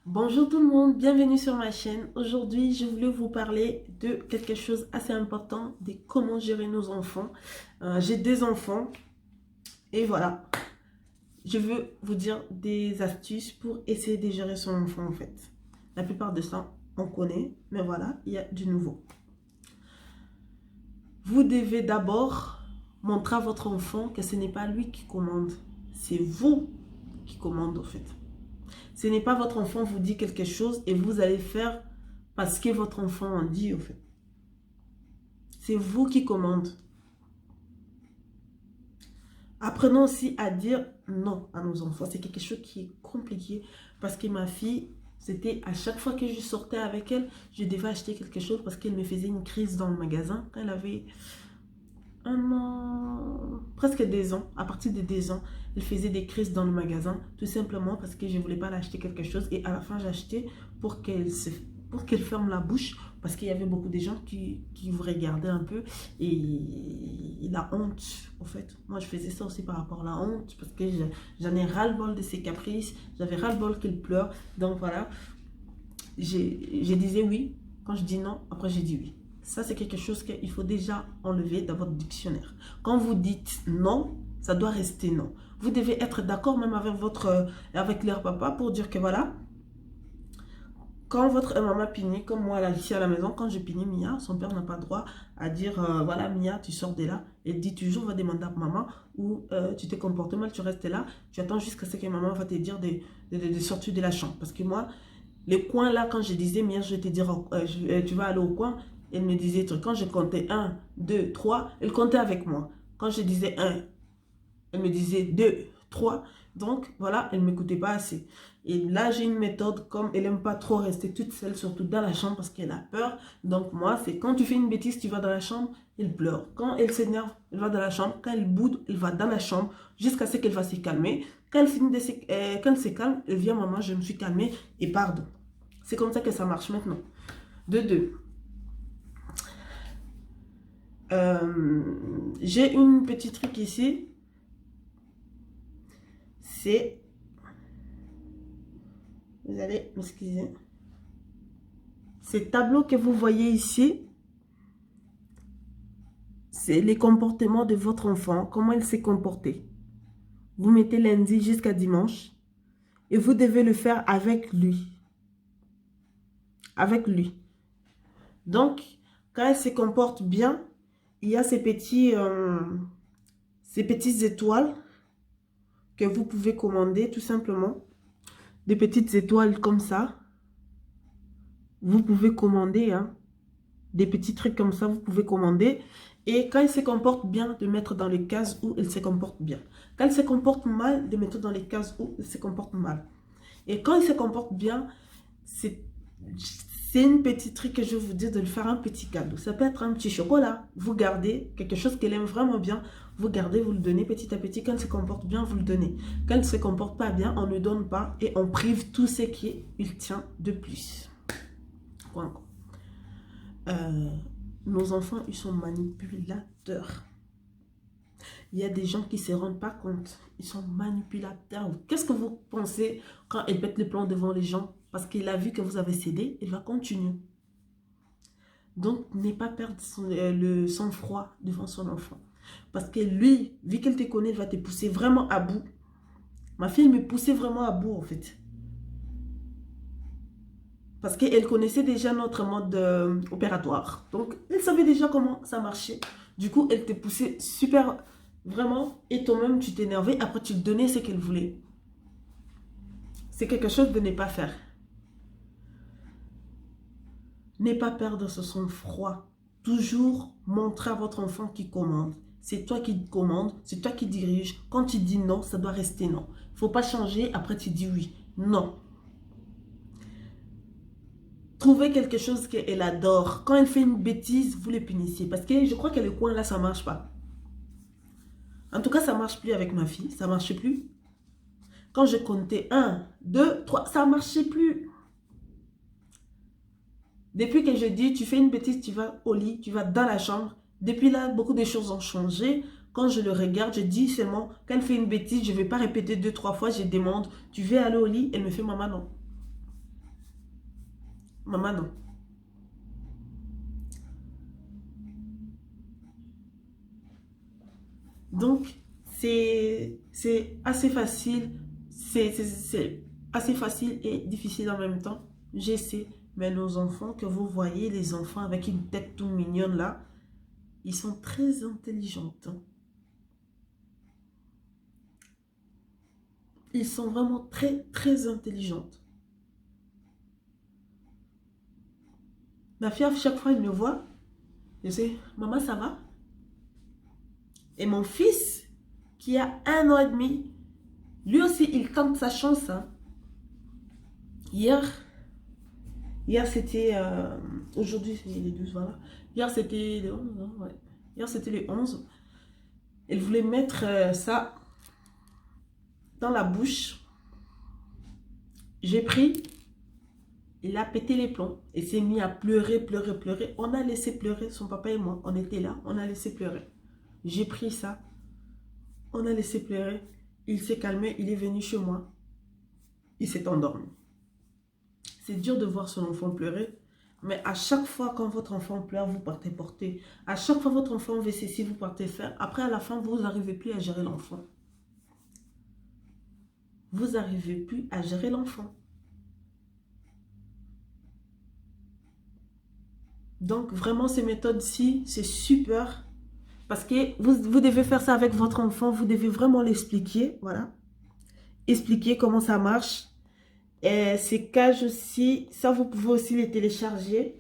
Bonjour tout le monde, bienvenue sur ma chaîne. Aujourd'hui, je voulais vous parler de quelque chose assez important, de comment gérer nos enfants. J'ai des enfants et voilà, je veux vous dire des astuces pour essayer de gérer son enfant en fait. La plupart de ça, on connaît, mais voilà, il y a du nouveau. Vous devez d'abord montrer à votre enfant que ce n'est pas lui qui commande, c'est vous qui commande en fait. Ce n'est pas votre enfant vous dit quelque chose et vous allez faire parce que votre enfant en dit, en fait. C'est vous qui commandez. Apprenons aussi à dire non à nos enfants. C'est quelque chose qui est compliqué parce que ma fille, c'était à chaque fois que je sortais avec elle, je devais acheter quelque chose parce qu'elle me faisait une crise dans le magasin. Quand elle avait un an, presque 2 ans, à partir de 2 ans, elle faisait des crises dans le magasin, tout simplement parce que je ne voulais pas l'acheter quelque chose et à la fin j'achetais pour qu'elle ferme la bouche parce qu'il y avait beaucoup de gens qui vous regardaient un peu et la honte en fait. Moi je faisais ça aussi par rapport à la honte parce que j'en ai ras-le-bol de ses caprices, j'avais ras-le-bol qu'elle pleure, donc voilà, je disais oui, quand je dis non, après je dis oui. Ça, c'est quelque chose qu'il faut déjà enlever dans votre dictionnaire. Quand vous dites non, ça doit rester non. Vous devez être d'accord même avec leur papa pour dire que voilà, quand votre maman punit, comme moi là, ici à la maison, quand je punis Mia, son père n'a pas droit à dire voilà Mia, tu sors de là. Elle dit toujours, va demander à maman ou tu t'es comporté mal, tu restes là. Tu attends jusqu'à ce que maman va te dire de sortir de la chambre. Parce que moi, les coins là, quand je disais Mia, je vais te dire, tu vas aller au coin. Elle me disait, quand je comptais 1, 2, 3, elle comptait avec moi. Quand je disais 1, elle me disait 2, 3. Donc, voilà, elle ne m'écoutait pas assez. Et là, j'ai une méthode, comme elle n'aime pas trop rester toute seule, surtout dans la chambre parce qu'elle a peur. Donc, moi, c'est quand tu fais une bêtise, tu vas dans la chambre, elle pleure. Quand elle s'énerve, elle va dans la chambre. Quand elle boude, elle va dans la chambre jusqu'à ce qu'elle va se calmer. Quand elle finit quand elle se calme, elle vient, maman, je me suis calmée et pardon. C'est comme ça que ça marche maintenant. De deux. J'ai une petite truc ici. C'est... Vous allez m'excuser. Ces tableaux que vous voyez ici, c'est les comportements de votre enfant, comment il s'est comporté. Vous mettez lundi jusqu'à dimanche et vous devez le faire avec lui. Avec lui. Donc, quand il se comporte bien, il y a ces petites étoiles que vous pouvez commander tout simplement. Des petites étoiles comme ça. Vous pouvez commander, hein. Des petits trucs comme ça, vous pouvez commander. Et quand il se comporte bien, de mettre dans les cases où il se comporte bien. Quand il se comporte mal, de mettre dans les cases où il se comporte mal. Et quand il se comporte bien, c'est une petite truc que je vous dis de lui faire un petit cadeau. Ça peut être un petit chocolat. Vous gardez quelque chose qu'elle aime vraiment bien. Vous gardez, vous le donnez petit à petit. Quand il se comporte bien, vous le donnez. Quand il ne se comporte pas bien, on ne donne pas et on prive tout ce qu'il tient de plus. Voilà. Nos enfants, ils sont manipulateurs. Il y a des gens qui ne se rendent pas compte. Ils sont manipulateurs. Qu'est-ce que vous pensez quand elle pète le plan devant les gens? Parce qu'il a vu que vous avez cédé, il va continuer. Donc, ne pas perdre le sang-froid devant son enfant. Parce que lui, vu qu'elle te connaît, il va te pousser vraiment à bout. Ma fille me poussait vraiment à bout, en fait. Parce qu'elle connaissait déjà notre mode opératoire. Donc, elle savait déjà comment ça marchait. Du coup, elle te poussait super, vraiment. Et toi-même, tu t'énervais. Après, tu lui donnais ce qu'elle voulait. C'est quelque chose de ne pas faire. Ne pas perdre ce sang-froid. Toujours montrer à votre enfant qui commande. C'est toi qui commande, c'est toi qui dirige. Quand tu dis non, ça doit rester non. Il ne faut pas changer, après tu dis oui. Non. Trouvez quelque chose qu'elle adore. Quand elle fait une bêtise, vous le punissez. Parce que je crois que le coin là, ça ne marche pas. En tout cas, ça ne marche plus avec ma fille. Ça ne marche plus. Quand je comptais 1, 2, 3, ça ne marchait plus. Depuis que je dis, tu fais une bêtise, tu vas au lit, tu vas dans la chambre. Depuis là, beaucoup de choses ont changé. Quand je le regarde, je dis seulement, quand elle fait une bêtise, je ne vais pas répéter 2, 3 fois, je demande, tu veux aller au lit? Elle me fait, maman, non. Maman, non. Donc, c'est assez facile. C'est assez facile et difficile en même temps. J'essaie. Mais nos enfants, que vous voyez, les enfants avec une tête toute mignonne là, ils sont très intelligents. Hein. Ils sont vraiment très, très intelligents. Ma fille, à chaque fois, elle me voit. Je sais, maman, ça va? Et mon fils, qui a 1 an et demi, lui aussi, il tente sa chance. Hein. Hier c'était... aujourd'hui, c'est les 12, voilà. Hier, c'était le 11. Hein, ouais. Hier, c'était le 11. Il voulait mettre ça dans la bouche. J'ai pris. Il a pété les plombs. Et s'est mis à pleurer, pleurer, pleurer. On a laissé pleurer, son papa et moi. On était là, on a laissé pleurer. J'ai pris ça. On a laissé pleurer. Il s'est calmé, il est venu chez moi. Il s'est endormi. C'est dur de voir son enfant pleurer. Mais à chaque fois quand votre enfant pleure, vous partez porter. À chaque fois votre enfant fait ceci, vous partez faire. Après, à la fin, vous n'arrivez plus à gérer l'enfant. Vous n'arrivez plus à gérer l'enfant. Donc, vraiment, ces méthodes-ci, c'est super. Parce que vous devez faire ça avec votre enfant. Vous devez vraiment l'expliquer. Voilà. Expliquer comment ça marche. Et ces cages aussi, ça, vous pouvez aussi les télécharger.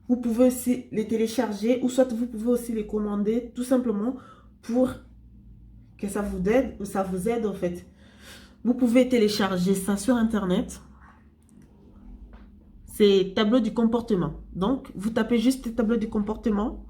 Vous pouvez aussi les télécharger. Ou soit vous pouvez aussi les commander. Tout simplement pour que ça vous aide. Ou ça vous aide en fait. Vous pouvez télécharger ça sur Internet. C'est tableau du comportement. Donc, vous tapez juste tableau du comportement.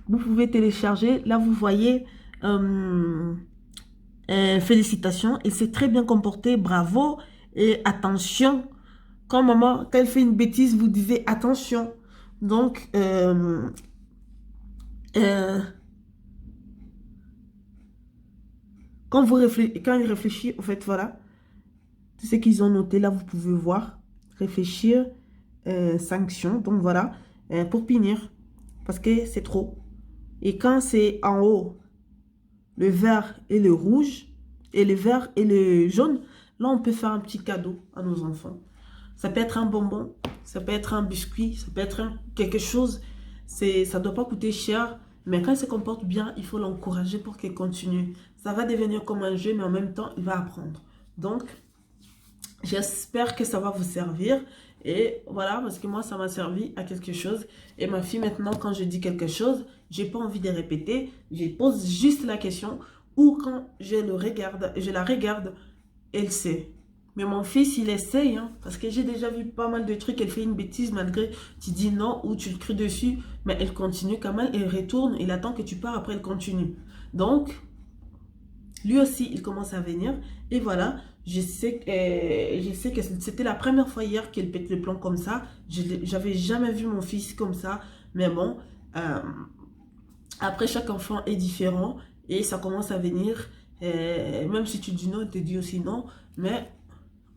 Vous pouvez télécharger. Là, vous voyez, félicitations. Il s'est très bien comporté. Bravo. Et attention. Quand maman, quand elle fait une bêtise, vous disiez attention. Donc, quand il réfléchit, en fait, voilà. Tout ce qu'ils ont noté, là, vous pouvez voir. Réfléchir. Sanction, donc voilà, pour punir, parce que c'est trop. Et quand c'est en haut, le vert et le rouge, et le vert et le jaune, là on peut faire un petit cadeau à nos enfants. Ça peut être un bonbon, ça peut être un biscuit, ça peut être quelque chose, ça ne doit pas coûter cher, mais quand il se comporte bien, il faut l'encourager pour qu'il continue. Ça va devenir comme un jeu, mais en même temps, il va apprendre. Donc, j'espère que ça va vous servir. Et voilà, parce que moi, ça m'a servi à quelque chose. Et ma fille, maintenant, quand je dis quelque chose, j'ai pas envie de répéter. Je pose juste la question. Ou quand je la regarde, elle sait. Mais mon fils, il essaye. Hein, parce que j'ai déjà vu pas mal de trucs. Elle fait une bêtise malgré tu dis non ou tu le cries dessus. Mais elle continue quand même. Elle retourne. Il attend que tu pars. Après, elle continue. Donc, lui aussi, il commence à venir. Et voilà. Je sais que c'était la première fois hier qu'il pète le plomb comme ça. J'avais jamais vu mon fils comme ça. Mais bon, après chaque enfant est différent et ça commence à venir. Même si tu dis non, il te dit aussi non. Mais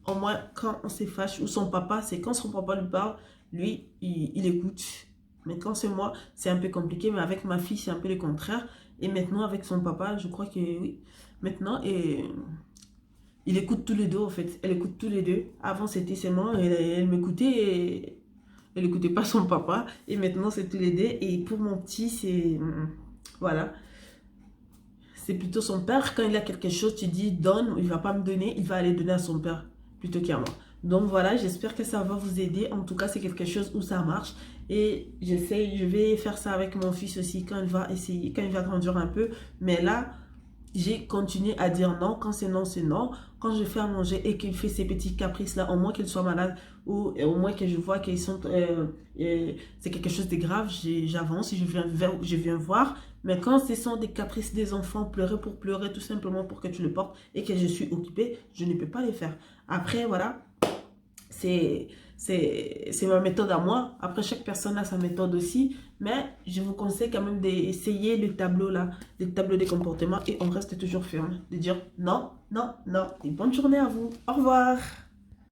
au moins, quand on se fâche, ou son papa, c'est quand son papa lui parle, lui, il écoute. Mais quand c'est moi, c'est un peu compliqué. Mais avec ma fille, c'est un peu le contraire. Et maintenant, avec son papa, je crois que oui. Maintenant, il écoute tous les deux, en fait. Elle écoute tous les deux. Avant, c'était seulement, elle m'écoutait et elle n'écoutait pas son papa. Et maintenant, c'est tous les deux. Et pour mon petit, c'est... Voilà. C'est plutôt son père. Quand il a quelque chose, tu dis donne, il ne va pas me donner, il va aller donner à son père plutôt qu'à moi. Donc voilà, j'espère que ça va vous aider. En tout cas, c'est quelque chose où ça marche. Et je vais faire ça avec mon fils aussi quand il va essayer, quand il va grandir un peu. Mais là... j'ai continué à dire non. Quand c'est non, c'est non. Quand je fais à manger et qu'il fait ces petits caprices-là, au moins qu'il soit malade ou au moins que je vois qu'ils sont... c'est quelque chose de grave, j'avance et je viens voir. Mais quand ce sont des caprices des enfants, pleurer pour pleurer, tout simplement pour que tu le portes et que je suis occupée, je ne peux pas les faire. Après, voilà, c'est ma méthode à moi. Après, chaque personne a sa méthode aussi. Mais je vous conseille quand même d'essayer le tableau là, le tableau des comportements. Et on reste toujours ferme. De dire non, non, non. Et bonne journée à vous. Au revoir.